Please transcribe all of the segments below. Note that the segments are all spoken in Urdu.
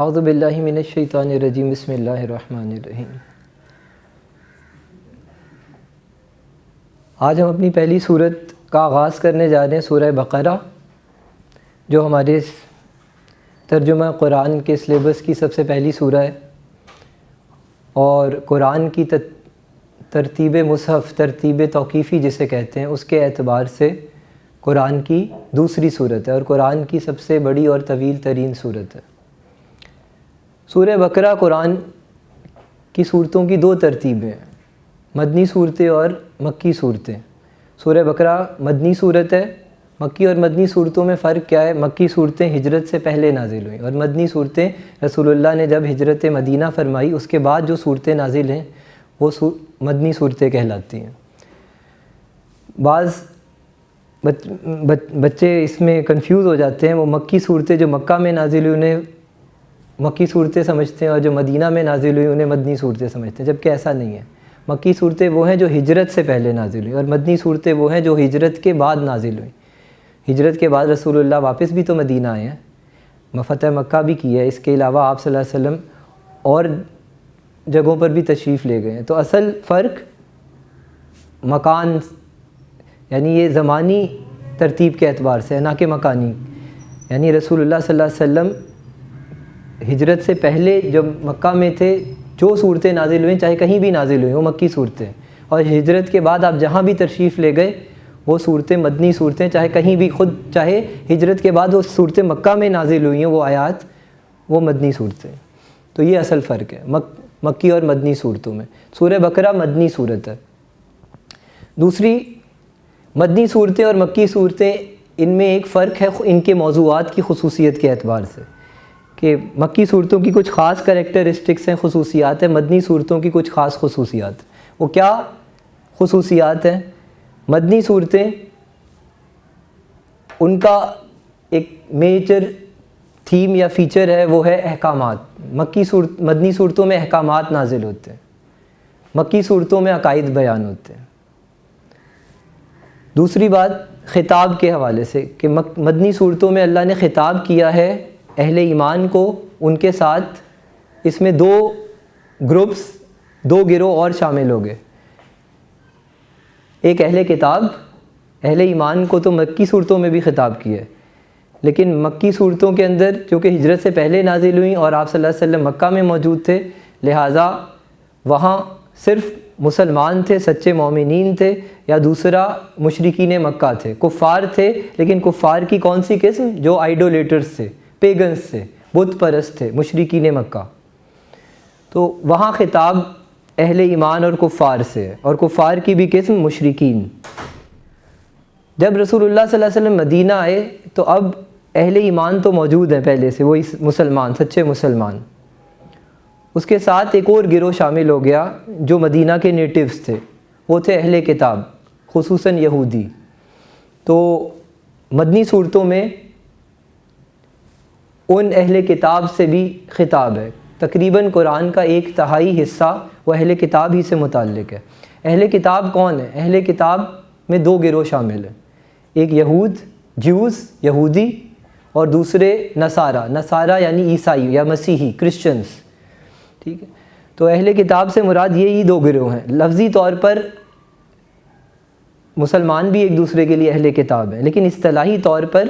اعوذ باللہ من الشیطان الرجیم بسم اللہ الرحمن الرحیم۔ آج ہم اپنی پہلی سورت کا آغاز کرنے جا رہے ہیں، سورہ بقرہ، جو ہمارے ترجمہ قرآن کے سلیبس کی سب سے پہلی سورہ ہے اور قرآن کی ترتیب مصحف، ترتیب توقیفی جسے کہتے ہیں، اس کے اعتبار سے قرآن کی دوسری سورت ہے اور قرآن کی سب سے بڑی اور طویل ترین سورت ہے۔ سورہ بقرہ قرآن کی صورتوں کی دو ترتیبیں ہیں، مدنی صورتیں اور مکی صورتیں۔ سورہ بقرہ مدنی صورت ہے۔ مکی اور مدنی صورتوں میں فرق کیا ہے؟ مکی صورتیں ہجرت سے پہلے نازل ہوئیں اور مدنی صورتیں رسول اللہ نے جب ہجرت مدینہ فرمائی اس کے بعد جو صورتیں نازل ہیں وہ مدنی صورتیں کہلاتی ہیں۔ بعض بچے اس میں کنفیوز ہو جاتے ہیں، وہ مکی صورتیں جو مکہ میں نازل ہوئی انہیں مکی صورتیں سمجھتے ہیں اور جو مدینہ میں نازل ہوئی انہیں مدنی صورتیں سمجھتے ہیں، جبکہ ایسا نہیں ہے۔ مکی صورتیں وہ ہیں جو ہجرت سے پہلے نازل ہوئی اور مدنی صورتیں وہ ہیں جو ہجرت کے بعد نازل ہوئیں۔ ہجرت کے بعد رسول اللہ واپس بھی تو مدینہ آئے ہیں، فتح مکہ بھی کی ہے، اس کے علاوہ آپ صلی اللہ علیہ وسلم اور جگہوں پر بھی تشریف لے گئے ہیں۔ تو اصل فرق مکان، یعنی یہ زمانی ترتیب کے اعتبار سے ہے، نہ کہ مکانی۔ یعنی رسول اللہ صلی اللہ علیہ وسلم ہجرت سے پہلے جب مکہ میں تھے جو صورتیں نازل ہوئیں، چاہے کہیں بھی نازل ہوئیں، وہ مکی صورتیں، اور ہجرت کے بعد آپ جہاں بھی تشریف لے گئے وہ صورتیں مدنی صورتیں، چاہے کہیں بھی چاہے ہجرت کے بعد وہ صورتیں مکہ میں نازل ہوئی ہیں، وہ آیات وہ مدنی صورتیں۔ تو یہ اصل فرق ہے مکی اور مدنی صورتوں میں۔ سورہ بقرہ مدنی صورت ہے۔ دوسری، مدنی صورتیں اور مکی صورتیں، ان میں ایک فرق ہے ان کے موضوعات کی خصوصیت کے اعتبار سے، کہ مکی صورتوں کی کچھ خاص کریکٹرسٹکس ہیں، خصوصیات ہیں، مدنی صورتوں کی کچھ خاص خصوصیات۔ وہ کیا خصوصیات ہیں؟ مدنی صورتیں، ان کا ایک میجر تھیم یا فیچر ہے، وہ ہے احکامات۔ مدنی صورتوں میں احکامات نازل ہوتے ہیں، مکی صورتوں میں عقائد بیان ہوتے ہیں۔ دوسری بات خطاب کے حوالے سے، کہ مدنی صورتوں میں اللہ نے خطاب کیا ہے اہل ایمان کو، ان کے ساتھ اس میں دو گروپس، دو گروہ اور شامل ہو گئے۔ ایک اہل کتاب، اہل ایمان کو تو مکی صورتوں میں بھی خطاب کیا ہے، لیکن مکی صورتوں کے اندر چونکہ ہجرت سے پہلے نازل ہوئیں اور آپ صلی اللہ علیہ وسلم مکہ میں موجود تھے، لہٰذا وہاں صرف مسلمان تھے، سچے مومنین تھے، یا دوسرا مشرکین مکہ تھے، کفار تھے، لیکن کفار کی کون سی قسم؟ جو آئیڈولیٹرز تھے، پیگنز تھے، بت پرست تھے، مشرکین مکہ۔ تو وہاں خطاب اہل ایمان اور کفار سے ہے، اور کفار کی بھی قسم مشرکین۔ جب رسول اللہ صلی اللہ علیہ وسلم مدینہ آئے تو اب اہل ایمان تو موجود ہیں پہلے سے، وہی مسلمان، سچے مسلمان۔ اس کے ساتھ ایک اور گروہ شامل ہو گیا جو مدینہ کے نیٹیوز تھے، وہ تھے اہل کتاب، خصوصاً یہودی۔ تو مدنی صورتوں میں ان اہل کتاب سے بھی خطاب ہے، تقریباً قرآن کا 1/3 حصہ وہ اہل کتاب ہی سے متعلق ہے۔ اہل کتاب کون ہے؟ اہل کتاب میں دو گروہ شامل ہیں، ایک جیوز، یہودی، اور دوسرے نصارہ یعنی عیسائی یا مسیحی، کرسچنز۔ ٹھیک ہے، تو اہل کتاب سے مراد یہی دو گروہ ہیں۔ لفظی طور پر مسلمان بھی ایک دوسرے کے لیے اہل کتاب ہیں، لیکن اصطلاحی طور پر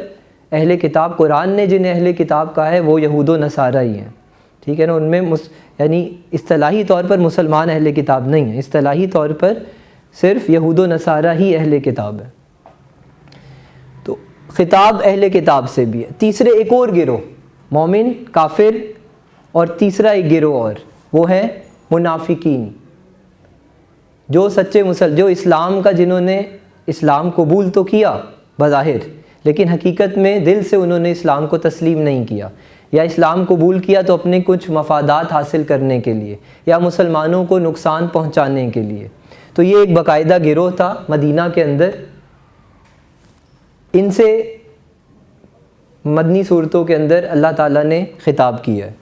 اہل کتاب، قرآن نے جنہیں اہل کتاب کہا ہے وہ یہود و نصارہ ہی ہیں۔ ٹھیک ہے نا، ان میں یعنی اصطلاحی طور پر مسلمان اہل کتاب نہیں ہیں، اصطلاحی طور پر صرف یہود و نصارہ ہی اہل کتاب ہے۔ تو خطاب اہل کتاب سے بھی ہے۔ تیسرے ایک اور گروہ، مومن، کافر، اور تیسرا ایک گروہ اور، وہ ہیں منافقین، جو سچے جو اسلام کا، جنہوں نے اسلام قبول تو کیا بظاہر، لیکن حقیقت میں دل سے انہوں نے اسلام کو تسلیم نہیں کیا، یا اسلام قبول کیا تو اپنے کچھ مفادات حاصل کرنے کے لیے، یا مسلمانوں کو نقصان پہنچانے کے لیے۔ تو یہ ایک باقاعدہ گروہ تھا مدینہ کے اندر۔ ان سے مدنی صورتوں کے اندر اللہ تعالیٰ نے خطاب کیا ہے،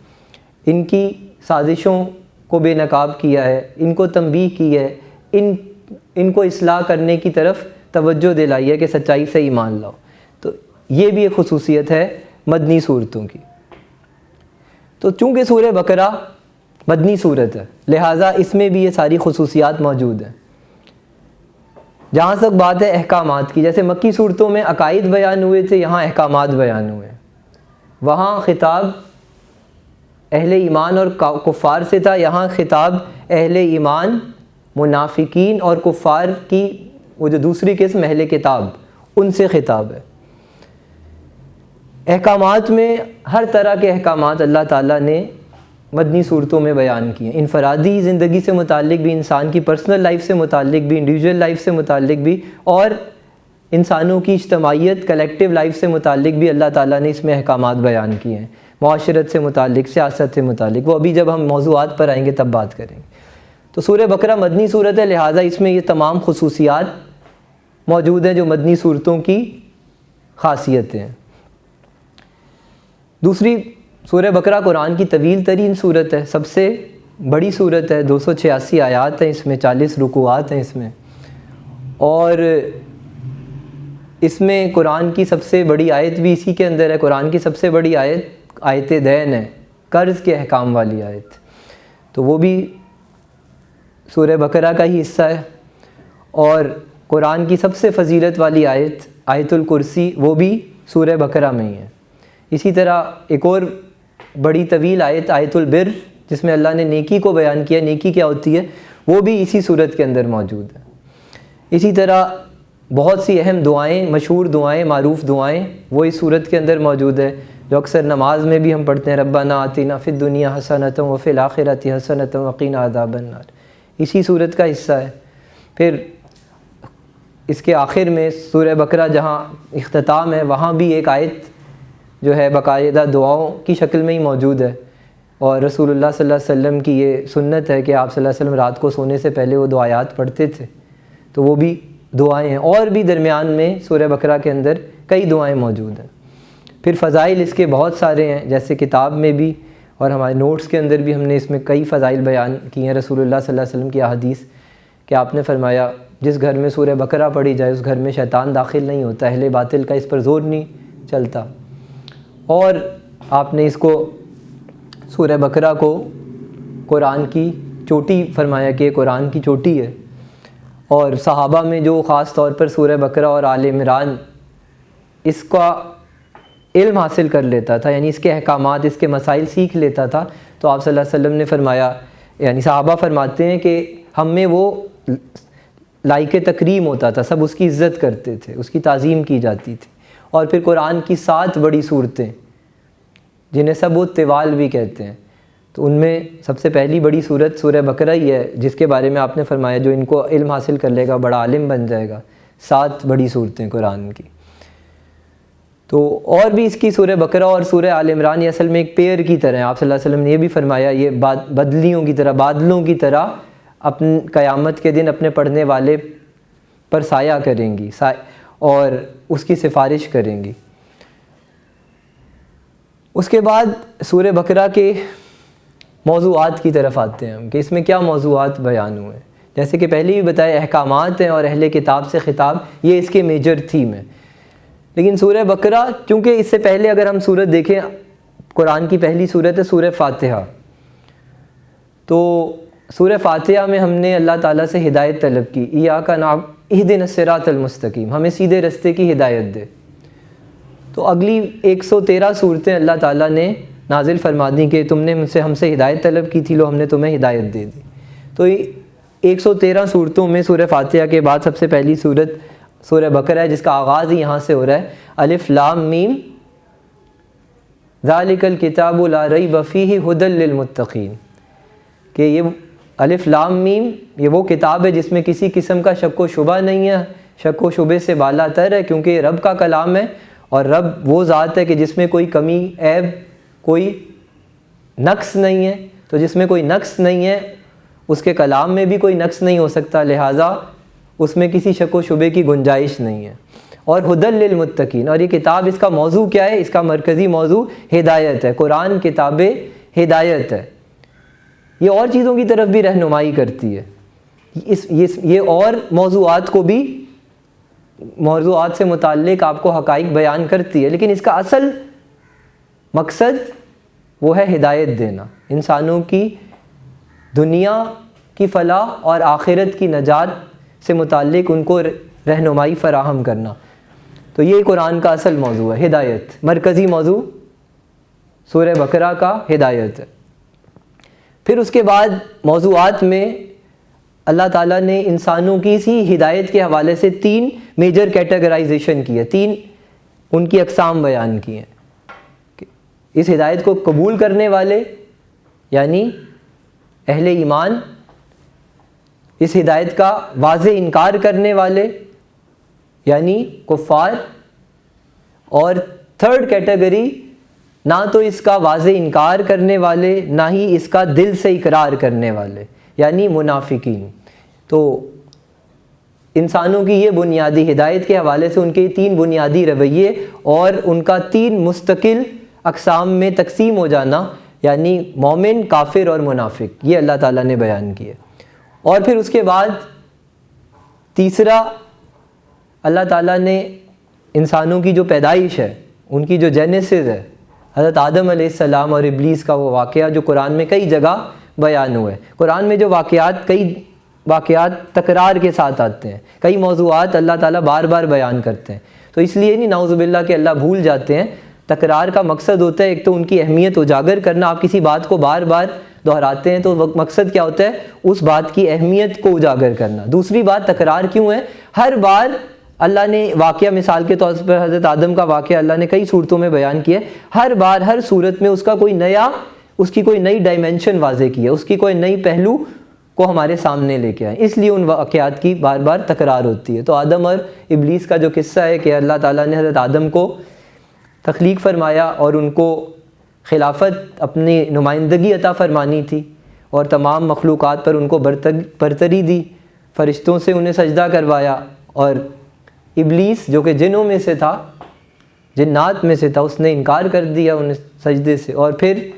ان کی سازشوں کو بے نقاب کیا ہے، ان کو تنبیہ کی ہے، ان کو اصلاح کرنے کی طرف توجہ دلائی ہے کہ سچائی سے ایمان لاؤ۔ تو یہ بھی ایک خصوصیت ہے مدنی صورتوں کی۔ تو چونکہ سورہ بقرہ مدنی صورت ہے لہٰذا اس میں بھی یہ ساری خصوصیات موجود ہیں۔ جہاں تک بات ہے احکامات کی، جیسے مکی صورتوں میں عقائد بیان ہوئے تھے، یہاں احکامات بیان ہوئے ہیں۔ وہاں خطاب اہل ایمان اور کفار سے تھا، یہاں خطاب اہل ایمان، منافقین اور کفار کی وہ جو دوسری قسم اہل کتاب، ان سے خطاب ہے۔ احکامات میں ہر طرح کے احکامات اللہ تعالیٰ نے مدنی صورتوں میں بیان کیے ہیں، انفرادی زندگی سے متعلق بھی، انسان کی پرسنل لائف سے متعلق بھی، انڈیویجول لائف سے متعلق بھی، اور انسانوں کی اجتماعیت کلیکٹیو لائف سے متعلق بھی اللہ تعالیٰ نے اس میں احکامات بیان کیے ہیں، معاشرت سے متعلق، سیاست سے متعلق۔ وہ ابھی جب ہم موضوعات پر آئیں گے تب بات کریں گے۔ تو سورہ بقرہ مدنی صورت ہے، لہٰذا اس میں یہ تمام خصوصیات موجود ہیں جو مدنی صورتوں کی خاصیتیں ہیں۔ دوسری، سورہ بقرہ قرآن کی طویل ترین صورت ہے، سب سے بڑی صورت ہے، 286 آیات ہیں اس میں، 40 رکوعات ہیں اس میں، اور اس میں قرآن کی سب سے بڑی آیت بھی اسی کے اندر ہے۔ قرآن کی سب سے بڑی آیت آیت دین ہے، قرض کے احکام والی آیت، تو وہ بھی سورہ بقرہ کا ہی حصہ ہے۔ اور قرآن کی سب سے فضیلت والی آیت آیت الکرسی، وہ بھی سورہ بقرہ میں ہی ہے۔ اسی طرح ایک اور بڑی طویل آیت آیت البر، جس میں اللہ نے نیکی کو بیان کیا، نیکی کیا ہوتی ہے، وہ بھی اسی صورت کے اندر موجود ہے۔ اسی طرح بہت سی اہم دعائیں، مشہور دعائیں، معروف دعائیں، وہ اس صورت کے اندر موجود ہے، جو اکثر نماز میں بھی ہم پڑھتے ہیں، ربنا آتنا فی الدنیا حسنۃ وفی الآخرۃ حسنۃ وقنا عذاب النار، اسی صورت کا حصہ ہے۔ پھر اس کے آخر میں سورہ بقرہ جہاں اختتام ہے، وہاں بھی ایک آیت جو ہے باقاعدہ دعاؤں کی شکل میں ہی موجود ہے، اور رسول اللہ صلی اللہ علیہ وسلم کی یہ سنت ہے کہ آپ صلی اللہ علیہ وسلم رات کو سونے سے پہلے وہ دعایات پڑھتے تھے، تو وہ بھی دعائیں ہیں۔ اور بھی درمیان میں سورہ بقرہ کے اندر کئی دعائیں موجود ہیں۔ پھر فضائل اس کے بہت سارے ہیں، جیسے کتاب میں بھی اور ہمارے نوٹس کے اندر بھی ہم نے اس میں کئی فضائل بیان کی ہیں۔ رسول اللہ صلی اللہ علیہ وسلم کی احادیث کہ آپ نے فرمایا جس گھر میں سورہ بقرہ پڑھی جائے اس گھر میں شیطان داخل نہیں ہوتا، اہل باطل کا اس پر زور نہیں چلتا۔ اور آپ نے اس کو سورہ بقرہ کو قرآن کی چوٹی فرمایا کہ قرآن کی چوٹی ہے، اور صحابہ میں جو خاص طور پر سورہ بقرہ اور آل عمران اس کا علم حاصل کر لیتا تھا، یعنی اس کے احکامات، اس کے مسائل سیکھ لیتا تھا، تو آپ صلی اللہ علیہ وسلم نے فرمایا، یعنی صحابہ فرماتے ہیں کہ ہم میں وہ لائق تکریم ہوتا تھا، سب اس کی عزت کرتے تھے، اس کی تعظیم کی جاتی تھی۔ اور پھر قرآن کی 7 بڑی صورتیں جنہیں سب وہ طوال بھی کہتے ہیں، تو ان میں سب سے پہلی بڑی صورت سورہ بقرہ ہی ہے، جس کے بارے میں آپ نے فرمایا جو ان کو علم حاصل کر لے گا بڑا عالم بن جائے گا۔ 7 بڑی صورتیں قرآن کی۔ تو اور بھی اس کی سورہ بقرہ اور سورہ آل عمران یہ اصل میں ایک پیئر کی طرح ہے۔ آپ صلی اللہ علیہ وسلم نے یہ بھی فرمایا یہ بدلیوں کی طرح، بادلوں کی طرح اپنے قیامت کے دن اپنے پڑھنے والے پر سایہ کریں گی اور اس کی سفارش کریں گی۔ اس کے بعد سورہ بقرہ کے موضوعات کی طرف آتے ہیں ہم کہ اس میں کیا موضوعات بیان ہوئے ہیں۔ جیسے کہ پہلے بھی بتایا احکامات ہیں اور اہل کتاب سے خطاب، یہ اس کے میجر تھیم ہے۔ لیکن سورہ بقرہ چونکہ اس سے پہلے اگر ہم سورت دیکھیں، قرآن کی پہلی سورت ہے سورہ فاتحہ، تو سورہ فاتحہ میں ہم نے اللہ تعالیٰ سے ہدایت طلب کی، ایاک نعبد اہدنا الصراط المستقیم، ہمیں سیدھے رستے کی ہدایت دے۔ تو اگلی 113 صورتیں اللہ تعالیٰ نے نازل فرما دیں کہ تم نے ہم سے ہدایت طلب کی تھی، لو ہم نے تمہیں ہدایت دے دی۔ تو 113 صورتوں میں سورہ فاتحہ کے بعد سب سے پہلی صورت سورہ بقرہ ہے، جس کا آغاز ہی یہاں سے ہو رہا ہے، الف لام میم ذالک الکتاب لا ریب فیہ ھدی للمتقین، کہ یہ الف لام میم یہ وہ کتاب ہے جس میں کسی قسم کا شک و شبہ نہیں ہے، شک و شبے سے بالا تر ہے، کیونکہ یہ رب کا کلام ہے، اور رب وہ ذات ہے کہ جس میں کوئی کمی، عیب، کوئی نقص نہیں ہے۔ تو جس میں کوئی نقص نہیں ہے اس کے کلام میں بھی کوئی نقص نہیں ہو سکتا، لہٰذا اس میں کسی شک و شبے کی گنجائش نہیں ہے۔ اور ھدی للمتقین، اور یہ کتاب اس کا موضوع کیا ہے؟ اس کا مرکزی موضوع ہدایت ہے۔ قرآن کتاب ہدایت ہے، یہ اور چیزوں کی طرف بھی رہنمائی کرتی ہے، یہ اور موضوعات کو بھی، موضوعات سے متعلق آپ کو حقائق بیان کرتی ہے، لیکن اس کا اصل مقصد وہ ہے ہدایت دینا، انسانوں کی دنیا کی فلاح اور آخرت کی نجات سے متعلق ان کو رہنمائی فراہم کرنا۔ تو یہ قرآن کا اصل موضوع ہے، ہدایت، مرکزی موضوع سورہ بقرہ کا ہدایت ہے۔ پھر اس کے بعد موضوعات میں اللہ تعالیٰ نے انسانوں کی اسی ہدایت کے حوالے سے 3 میجر کیٹیگرائزیشن کی ہے، 3 ان کی اقسام بیان کی ہیں۔ اس ہدایت کو قبول کرنے والے یعنی اہل ایمان، اس ہدایت کا واضح انکار کرنے والے یعنی کفار، اور 3rd کیٹیگری نہ تو اس کا واضح انکار کرنے والے نہ ہی اس کا دل سے اقرار کرنے والے یعنی منافقین۔ تو انسانوں کی یہ بنیادی ہدایت کے حوالے سے ان کے 3 بنیادی رویے اور ان کا 3 مستقل اقسام میں تقسیم ہو جانا یعنی مومن، کافر اور منافق، یہ اللہ تعالیٰ نے بیان کیا۔ اور پھر اس کے بعد تیسرا، اللہ تعالیٰ نے انسانوں کی جو پیدائش ہے، ان کی جو جینیسس ہے، حضرت آدم علیہ السلام اور ابلیس کا وہ واقعہ جو قرآن میں کئی جگہ بیان ہوا ہے۔ قرآن میں جو کئی واقعات تکرار کے ساتھ آتے ہیں، کئی موضوعات اللہ تعالیٰ بار بار بیان کرتے ہیں، تو اس لیے نہیں نعوذ باللہ کہ اللہ بھول جاتے ہیں۔ تکرار کا مقصد ہوتا ہے ایک تو ان کی اہمیت اجاگر کرنا، آپ کسی بات کو بار بار دہراتے ہیں تو مقصد کیا ہوتا ہے؟ اس بات کی اہمیت کو اجاگر کرنا۔ دوسری بات، تکرار کیوں ہے؟ ہر بار اللہ نے واقعہ، مثال کے طور پر حضرت آدم کا واقعہ اللہ نے کئی صورتوں میں بیان کیا ہے، ہر بار ہر صورت میں اس کی کوئی نئی ڈائمنشن واضح کی ہے، اس کی کوئی نئی پہلو کو ہمارے سامنے لے کے آئے، اس لیے ان واقعات کی بار بار تکرار ہوتی ہے۔ تو آدم اور ابلیس کا جو قصہ ہے کہ اللہ تعالیٰ نے حضرت آدم کو تخلیق فرمایا اور ان کو خلافت، اپنی نمائندگی عطا فرمانی تھی اور تمام مخلوقات پر ان کو برتری دی، فرشتوں سے انہیں سجدہ کروایا، اور ابلیس جو کہ جنوں میں سے تھا، جنات میں سے تھا، اس نے انکار کر دیا ان سجدے سے، اور پھر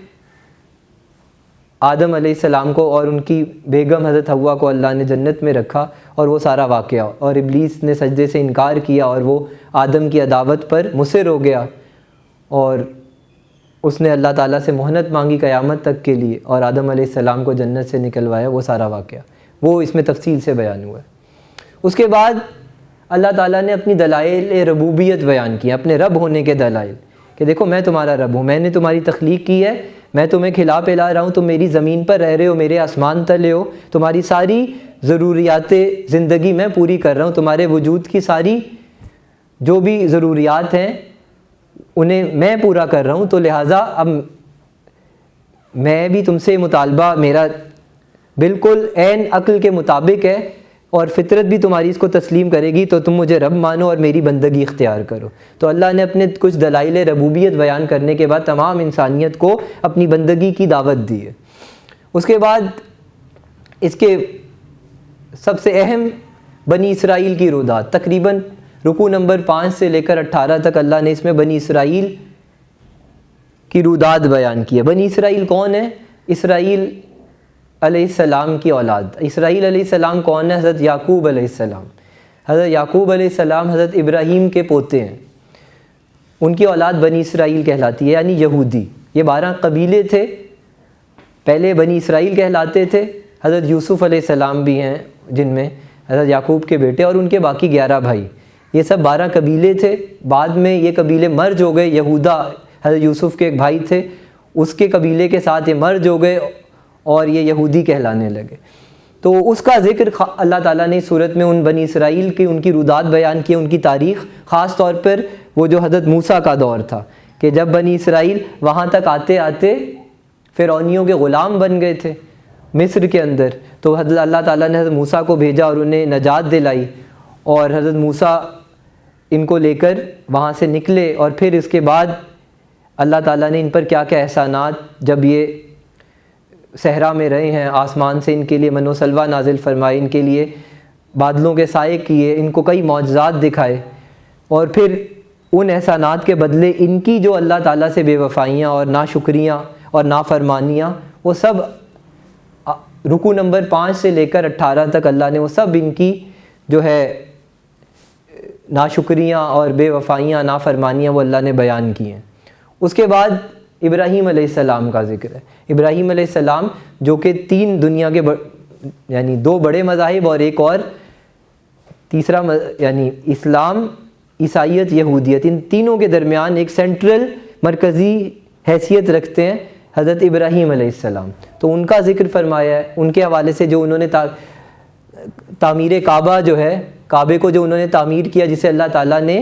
آدم علیہ السلام کو اور ان کی بیگم حضرت حوا کو اللہ نے جنت میں رکھا، اور وہ سارا واقعہ، اور ابلیس نے سجدے سے انکار کیا اور وہ آدم کی عداوت پر مصر ہو گیا، اور اس نے اللہ تعالیٰ سے مہلت مانگی قیامت تک کے لیے، اور آدم علیہ السلام کو جنت سے نکلوایا، وہ سارا واقعہ وہ اس میں تفصیل سے بیان ہوا ہے۔ اس کے بعد اللہ تعالیٰ نے اپنی دلائل ربوبیت بیان کی، اپنے رب ہونے کے دلائل، کہ دیکھو میں تمہارا رب ہوں، میں نے تمہاری تخلیق کی ہے، میں تمہیں کھلا پلا رہا ہوں، تم میری زمین پر رہ رہے ہو، میرے آسمان تلے ہو، تمہاری ساری ضروریات زندگی میں پوری کر رہا ہوں، تمہارے وجود کی ساری جو بھی ضروریات ہیں انہیں میں پورا کر رہا ہوں، تو لہٰذا اب میں بھی تم سے مطالبہ میرا بالکل عین عقل کے مطابق ہے، اور فطرت بھی تمہاری اس کو تسلیم کرے گی، تو تم مجھے رب مانو اور میری بندگی اختیار کرو۔ تو اللہ نے اپنے کچھ دلائل ربوبیت بیان کرنے کے بعد تمام انسانیت کو اپنی بندگی کی دعوت دی ہے۔ اس کے بعد اس کے سب سے اہم بنی اسرائیل کی رودات، تقریباً رکوع نمبر 5 سے لے کر 18 تک اللہ نے اس میں بنی اسرائیل کی رودات بیان کی ہے۔ بنی اسرائیل کون ہے؟ اسرائیل علیہ السلام کی اولاد۔ اسرائیل علیہ السلام کون ہے؟ حضرت یعقوب علیہ السلام۔ حضرت یعقوب علیہ السلام حضرت ابراہیم کے پوتے ہیں، ان کی اولاد بنی اسرائیل کہلاتی ہے، یعنی یہودی۔ یہ 12 قبیلے تھے، پہلے بنی اسرائیل کہلاتے تھے۔ حضرت یوسف علیہ السلام بھی ہیں جن میں، حضرت یعقوب کے بیٹے، اور ان کے باقی 11 بھائی، یہ سب 12 قبیلے تھے۔ بعد میں یہ قبیلے مرج ہو گئے، یہودا حضرت یوسف کے ایک بھائی تھے، اس کے قبیلے کے ساتھ یہ مرج ہو گئے اور یہ یہودی کہلانے لگے۔ تو اس کا ذکر اللہ تعالیٰ نے اس صورت میں ان بنی اسرائیل کی ان کی رودات بیان کی، ان کی تاریخ، خاص طور پر وہ جو حضرت موسیٰ کا دور تھا، کہ جب بنی اسرائیل وہاں تک آتے آتے فرعونیوں کے غلام بن گئے تھے مصر کے اندر، تو اللہ تعالیٰ نے حضرت موسیٰ کو بھیجا اور انہیں نجات دلائی، اور حضرت موسیٰ ان کو لے کر وہاں سے نکلے، اور پھر اس کے بعد اللہ تعالیٰ نے ان پر کیا کیا احسانات، جب یہ صحرا میں رہے ہیں، آسمان سے ان کے لیے من و سلوہ نازل فرمائے، ان کے لیے بادلوں کے سائے کیے، ان کو کئی معجزات دکھائے، اور پھر ان احسانات کے بدلے ان کی جو اللہ تعالیٰ سے بے وفائیاں اور ناشکریاں اور نافرمانیاں، وہ سب رکوع نمبر 5 سے لے کر 18 تک اللہ نے وہ سب ان کی جو ہے ناشکریاں اور بے وفائیاں، نافرمانیاں وہ اللہ نے بیان کی ہیں۔ اس کے بعد ابراہیم علیہ السلام کا ذکر ہے۔ ابراہیم علیہ السلام جو کہ تین دنیا کے یعنی دو بڑے مذاہب اور ایک اور تیسرا یعنی اسلام، عیسائیت، یہودیت، ان تینوں کے درمیان ایک سینٹرل مرکزی حیثیت رکھتے ہیں حضرت ابراہیم علیہ السلام۔ تو ان کا ذکر فرمایا ہے، ان کے حوالے سے جو انہوں نے تعمیر کعبہ جو ہے، کعبے کو جو انہوں نے تعمیر کیا، جسے اللہ تعالیٰ نے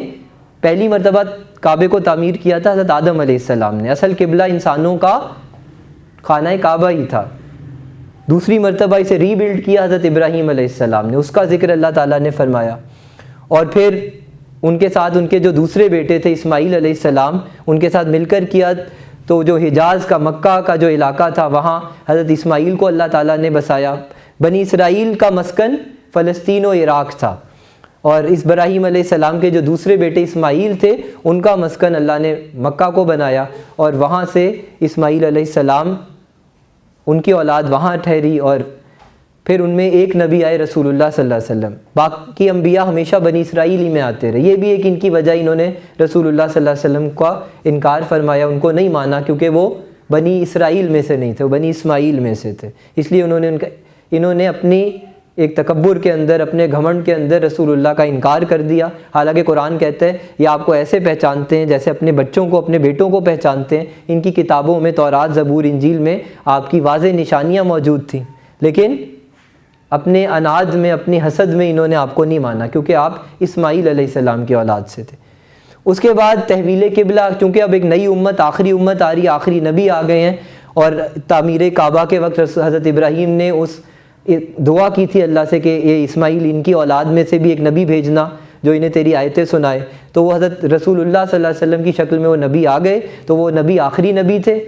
پہلی مرتبہ کعبے کو تعمیر کیا تھا حضرت آدم علیہ السلام نے۔ اصل قبلہ انسانوں کا خانہ کعبہ ہی تھا، دوسری مرتبہ اسے ری بلڈ کیا حضرت ابراہیم علیہ السلام نے، اس کا ذکر اللہ تعالیٰ نے فرمایا۔ اور پھر ان کے ساتھ ان کے جو دوسرے بیٹے تھے اسماعیل علیہ السلام، ان کے ساتھ مل کر کیا، تو جو حجاز کا مکہ کا جو علاقہ تھا وہاں حضرت اسماعیل کو اللہ تعالیٰ نے بسایا۔ بنی اسرائیل کا مسکن فلسطین و عراق تھا، اور اس ابراہیم علیہ السلام کے جو دوسرے بیٹے اسماعیل تھے ان کا مسکن اللہ نے مکہ کو بنایا، اور وہاں سے اسماعیل علیہ السلام ان کی اولاد وہاں ٹھہری، اور پھر ان میں ایک نبی آئے رسول اللہ صلی اللہ علیہ وسلم۔ باقی انبیاء ہمیشہ بنی اسرائیل ہی میں آتے رہے، یہ بھی ایک ان کی وجہ، انہوں نے رسول اللہ صلی اللہ علیہ وسلم کا انکار فرمایا، ان کو نہیں مانا، کیونکہ وہ بنی اسرائیل میں سے نہیں تھے، وہ بنی اسماعیل میں سے تھے، اس لیے انہوں نے اپنی ایک تکبر کے اندر، اپنے گھمنڈ کے اندر رسول اللہ کا انکار کر دیا۔ حالانکہ قرآن کہتا ہے یہ آپ کو ایسے پہچانتے ہیں جیسے اپنے بچوں کو، اپنے بیٹوں کو پہچانتے ہیں۔ ان کی کتابوں میں، تورات، زبور، انجیل میں آپ کی واضح نشانیاں موجود تھیں، لیکن اپنے اناد میں، اپنی حسد میں انہوں نے آپ کو نہیں مانا، کیونکہ آپ اسماعیل علیہ السلام کی اولاد سے تھے۔ اس کے بعد تحویل قبلہ، چونکہ اب ایک نئی امت، آخری امت آ رہی ہے، آخری نبی آ گئے ہیں، اور تعمیر کعبہ کے وقت حضرت ابراہیم نے اس دعا کی تھی اللہ سے کہ یہ اسماعیل، ان کی اولاد میں سے بھی ایک نبی بھیجنا جو انہیں تیری آیتیں سنائے، تو وہ حضرت رسول اللہ صلی اللہ علیہ وسلم کی شکل میں وہ نبی آ گئے، تو وہ نبی آخری نبی تھے۔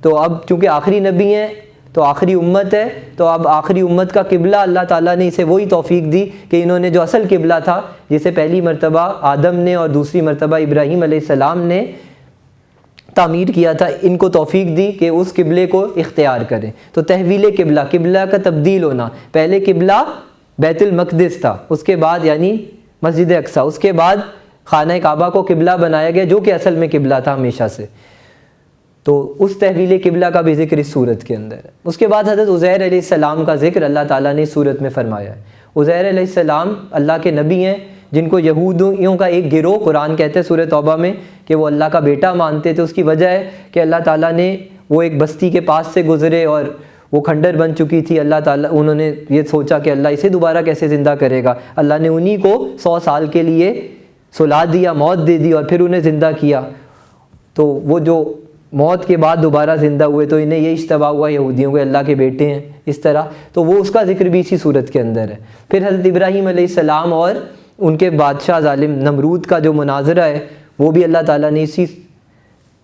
تو اب چونکہ آخری نبی ہیں تو آخری امت ہے، تو اب آخری امت کا قبلہ اللہ تعالیٰ نے اسے وہی توفیق دی کہ انہوں نے جو اصل قبلہ تھا، جسے پہلی مرتبہ آدم نے اور دوسری مرتبہ ابراہیم علیہ السلام نے تعمیر کیا تھا، ان کو توفیق دی کہ اس قبلے کو اختیار کریں۔ تو تحویل قبلہ، قبلہ کا تبدیل ہونا، پہلے قبلہ بیت المقدس تھا، اس کے بعد یعنی مسجد اقصیٰ، اس کے بعد خانہ کعبہ کو قبلہ بنایا گیا جو کہ اصل میں قبلہ تھا ہمیشہ سے۔ تو اس تحویل قبلہ کا بھی ذکر اس صورت کے اندر ہے۔ اس کے بعد حضرت عزیر علیہ السلام کا ذکر اللہ تعالیٰ نے اس صورت میں فرمایا ہے۔ عزیر علیہ السلام اللہ کے نبی ہیں، جن کو یہودیوں کا ایک گروہ قرآن کہتے ہیں سورہ توبہ میں کہ وہ اللہ کا بیٹا مانتے تھے۔ اس کی وجہ ہے کہ اللہ تعالیٰ نے، وہ ایک بستی کے پاس سے گزرے اور وہ کھنڈر بن چکی تھی، اللہ تعالیٰ، انہوں نے یہ سوچا کہ اللہ اسے دوبارہ کیسے زندہ کرے گا، اللہ نے انہی کو 100 سال کے لیے سلا دیا، موت دے دی اور پھر انہیں زندہ کیا۔ تو وہ جو موت کے بعد دوبارہ زندہ ہوئے تو انہیں یہ اشتباہ ہوا یہودیوں کے اللہ کے بیٹے ہیں، اس طرح، تو وہ اس کا ذکر بھی اسی صورت کے اندر ہے۔ پھر حضرت ابراہیم علیہ السلام اور ان کے بادشاہ ظالم نمرود کا جو مناظرہ ہے وہ بھی اللہ تعالیٰ نے اسی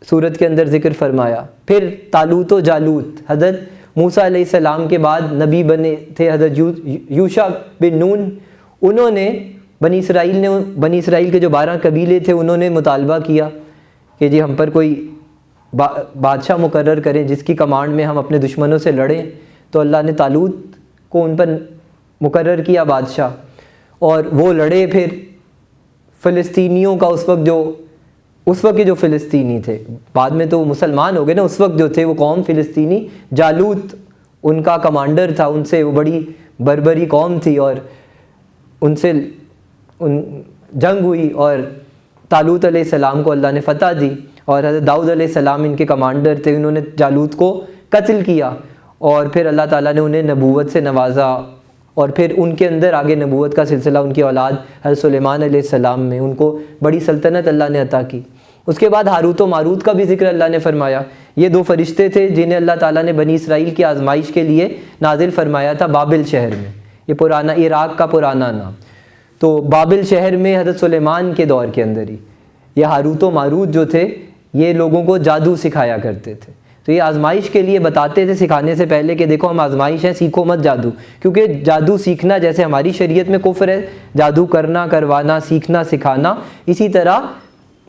صورت کے اندر ذکر فرمایا۔ پھر طالوت و جالوت، حضرت موسیٰ علیہ السلام کے بعد نبی بنے تھے حضرت یوشع بن نون، انہوں نے بنی اسرائیل کے جو 12 قبیلے تھے انہوں نے مطالبہ کیا کہ جی ہم پر کوئی بادشاہ مقرر کریں جس کی کمانڈ میں ہم اپنے دشمنوں سے لڑیں، تو اللہ نے طالوت کو ان پر مقرر کیا بادشاہ، اور وہ لڑے۔ پھر فلسطینیوں کا اس وقت کے جو فلسطینی تھے، بعد میں تو وہ مسلمان ہو گئے نا، اس وقت جو تھے وہ قوم فلسطینی، جالوت ان کا کمانڈر تھا، ان سے وہ بڑی بربری قوم تھی اور ان سے جنگ ہوئی، اور طالوت علیہ السلام کو اللہ نے فتح دی، اور حضرت داؤد علیہ السلام ان کے کمانڈر تھے، انہوں نے جالوت کو قتل کیا، اور پھر اللہ تعالیٰ نے انہیں نبوت سے نوازا، اور پھر ان کے اندر آگے نبوت کا سلسلہ ان کی اولاد حضرت سلیمان علیہ السلام میں، ان کو بڑی سلطنت اللہ نے عطا کی۔ اس کے بعد ہاروت و ماروت کا بھی ذکر اللہ نے فرمایا۔ یہ 2 فرشتے تھے جنہیں اللہ تعالیٰ نے بنی اسرائیل کی آزمائش کے لیے نازل فرمایا تھا بابل شہر میں، یہ پرانا عراق کا پرانا نام۔ تو بابل شہر میں حضرت سلیمان کے دور کے اندر ہی یہ ہاروت و ماروت جو تھے یہ لوگوں کو جادو سکھایا کرتے تھے۔ تو یہ آزمائش کے لیے بتاتے تھے سکھانے سے پہلے کہ دیکھو ہم آزمائش ہے، سیکھو مت جادو، کیونکہ جادو سیکھنا جیسے ہماری شریعت میں کفر ہے، جادو کرنا، کروانا، سیکھنا، سکھانا، اسی طرح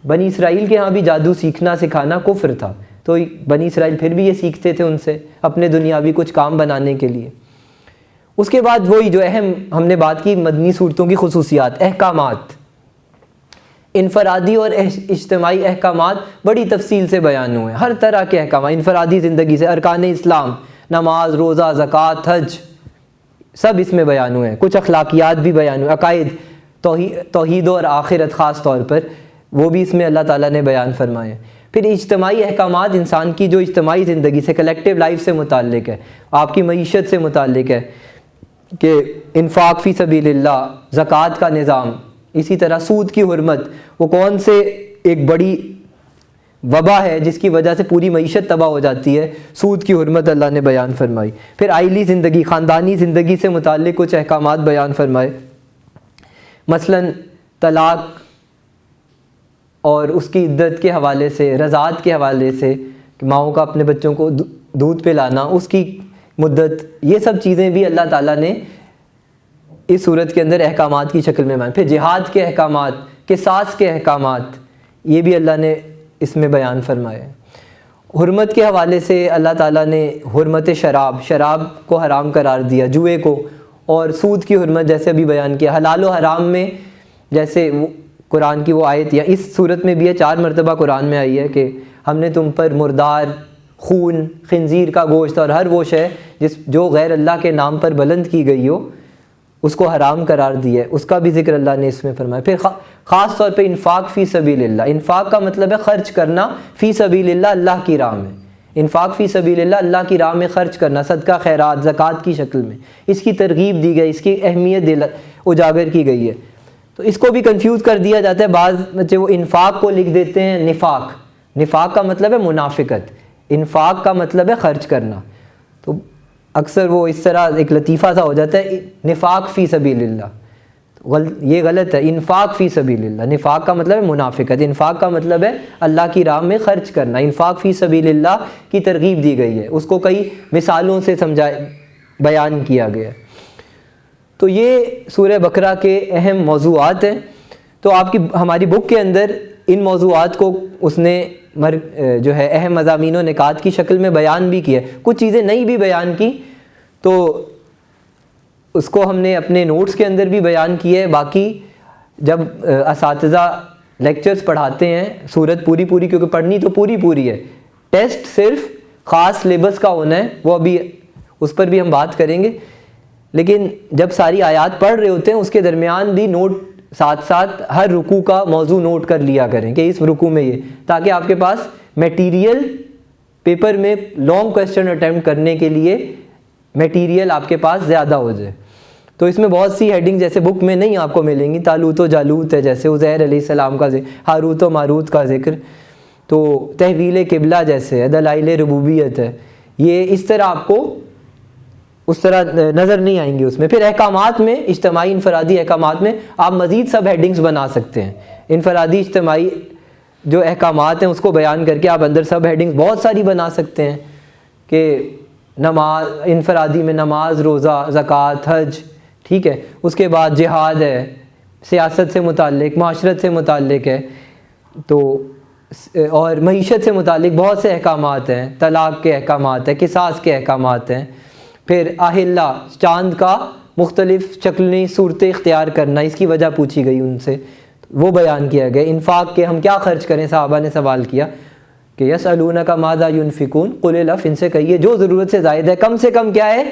بنی اسرائیل کے ہاں بھی جادو سیکھنا سکھانا کفر تھا۔ تو بنی اسرائیل پھر بھی یہ سیکھتے تھے ان سے اپنے دنیاوی کچھ کام بنانے کے لیے۔ اس کے بعد وہی جو اہم ہم نے بات کی مدنی صورتوں کی خصوصیات، انفرادی اور اجتماعی احکامات بڑی تفصیل سے بیان ہوئے ہیں، ہر طرح کے احکامات انفرادی زندگی سے، ارکان اسلام، نماز، روزہ، زکوٰۃ، حج، سب اس میں بیان ہوئے ہیں۔ کچھ اخلاقیات بھی بیان ہوئے، عقائد، توحید اور آخرت خاص طور پر، وہ بھی اس میں اللہ تعالیٰ نے بیان فرمائے ہیں۔ پھر اجتماعی احکامات انسان کی جو اجتماعی زندگی سے، کلیکٹیو لائف سے متعلق ہے، آپ کی معیشت سے متعلق ہے، کہ انفاق فی سبیل اللہ، زکوٰۃ کا نظام، اسی طرح سود کی حرمت، وہ کون سے ایک بڑی وبا ہے جس کی وجہ سے پوری معیشت تباہ ہو جاتی ہے، سود کی حرمت اللہ نے بیان فرمائی۔ پھر عائلی زندگی، خاندانی زندگی سے متعلق کچھ احکامات بیان فرمائے، مثلاً طلاق اور اس کی عدت کے حوالے سے، رضاعت کے حوالے سے، کہ ماؤں کا اپنے بچوں کو دودھ پلانا، اس کی مدت، یہ سب چیزیں بھی اللہ تعالیٰ نے اس صورت کے اندر احکامات کی شکل میں بیان۔ پھر جہاد کے احکامات، قصاص کے احکامات، یہ بھی اللہ نے اس میں بیان فرمائے۔ حرمت کے حوالے سے اللہ تعالیٰ نے حرمت شراب کو حرام قرار دیا، جوئے کو، اور سود کی حرمت جیسے بھی بیان کیا۔ حلال و حرام میں جیسے قرآن کی وہ آیت، یا اس صورت میں بھی ہے، 4 مرتبہ قرآن میں آئی ہے کہ ہم نے تم پر مردار، خون، خنزیر کا گوشت اور ہر وہ شے جو غیر اللہ کے نام پر بلند کی گئی ہو، اس کو حرام قرار دیا ہے، اس کا بھی ذکر اللہ نے اس میں فرمایا۔ پھر خاص طور پہ انفاق فی سبیل اللہ، انفاق کا مطلب ہے خرچ کرنا فی سبیل اللہ، اللہ کی راہ میں۔ انفاق فی سبیل اللہ، اللہ کی راہ میں خرچ کرنا، صدقہ، خیرات، زکوٰۃ کی شکل میں، اس کی ترغیب دی گئی، اس کی اہمیت اجاگر کی گئی ہے۔ تو اس کو بھی کنفیوز کر دیا جاتا ہے، بعض بچے وہ انفاق کو لکھ دیتے ہیں نفاق۔ نفاق کا مطلب ہے منافقت، انفاق کا مطلب ہے خرچ کرنا، تو اکثر وہ اس طرح ایک لطیفہ سا ہو جاتا ہے، نفاق فی سبیل اللہ، یہ غلط ہے۔ انفاق فی سبیل اللہ، نفاق کا مطلب ہے منافقت، انفاق کا مطلب ہے اللہ کی راہ میں خرچ کرنا۔ انفاق فی سبیل اللہ کی ترغیب دی گئی ہے، اس کو کئی مثالوں سے بیان کیا گیا۔ تو یہ سورہ بقرہ کے اہم موضوعات ہیں۔ تو ہماری بک کے اندر ان موضوعات کو اس نے جو ہے اہم مضامین و نکات کی شکل میں بیان بھی کیا، کچھ چیزیں نئی بھی بیان کی، تو اس کو ہم نے اپنے نوٹس کے اندر بھی بیان کیا ہے۔ باقی جب اساتذہ لیکچرز پڑھاتے ہیں سورت پوری کیونکہ پڑھنی تو پوری ہے، ٹیسٹ صرف خاص سلیبس کا ہونا ہے، وہ ابھی اس پر بھی ہم بات کریں گے، لیکن جب ساری آیات پڑھ رہے ہوتے ہیں اس کے درمیان بھی نوٹ ساتھ ساتھ ہر رکوع کا موضوع نوٹ کر لیا کریں کہ اس رکوع میں یہ، تاکہ آپ کے پاس میٹیریل پیپر میں لانگ کویسچن اٹیمپٹ کرنے کے لیے میٹیریل آپ کے پاس زیادہ ہو جائے۔ تو اس میں بہت سی ہیڈنگ جیسے بک میں نہیں آپ کو ملیں گی، طالوت و جالوت ہے، جیسے عزیر علیہ السلام کا ذکر، ہاروت و ماروت کا ذکر، تو تحویل قبلہ جیسے ہے، دلائل ربوبیت ہے، یہ اس طرح آپ کو اس طرح نظر نہیں آئیں گے اس میں۔ پھر احکامات میں، اجتماعی انفرادی احکامات میں آپ مزید سب ہیڈنگز بنا سکتے ہیں، انفرادی اجتماعی جو احکامات ہیں اس کو بیان کر کے آپ اندر سب ہیڈنگز بہت ساری بنا سکتے ہیں، کہ نماز، انفرادی میں نماز، روزہ، زکوٰۃ، حج، ٹھیک ہے، اس کے بعد جہاد ہے، سیاست سے متعلق، معاشرت سے متعلق ہے، تو اور معیشت سے متعلق بہت سے احکامات ہیں، طلاق کے احکامات ہیں، قصاص کے احکامات ہیں۔ پھر اہلہ، چاند کا مختلف شکلیں صورتیں اختیار کرنا، اس کی وجہ پوچھی گئی ان سے، وہ بیان کیا گیا۔ انفاق کے ہم کیا خرچ کریں، صحابہ نے سوال کیا کہ یسألونک ماذا ینفقون قل العفو، ان سے کہیے جو ضرورت سے زائد ہے، کم سے کم کیا ہے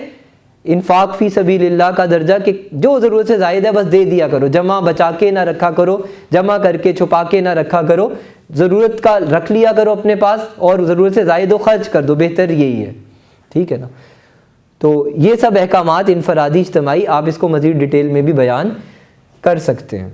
انفاق فی سبیل اللہ کا درجہ، کہ جو ضرورت سے زائد ہے بس دے دیا کرو، جمع بچا کے نہ رکھا کرو، جمع کر کے چھپا کے نہ رکھا کرو، ضرورت کا رکھ لیا کرو اپنے پاس، اور ضرورت سے زائد ہو خرچ کر دو، بہتر یہی ہے، ٹھیک ہے نا۔ تو یہ سب احکامات انفرادی اجتماعی آپ اس کو مزید ڈیٹیل میں بھی بیان کر سکتے ہیں۔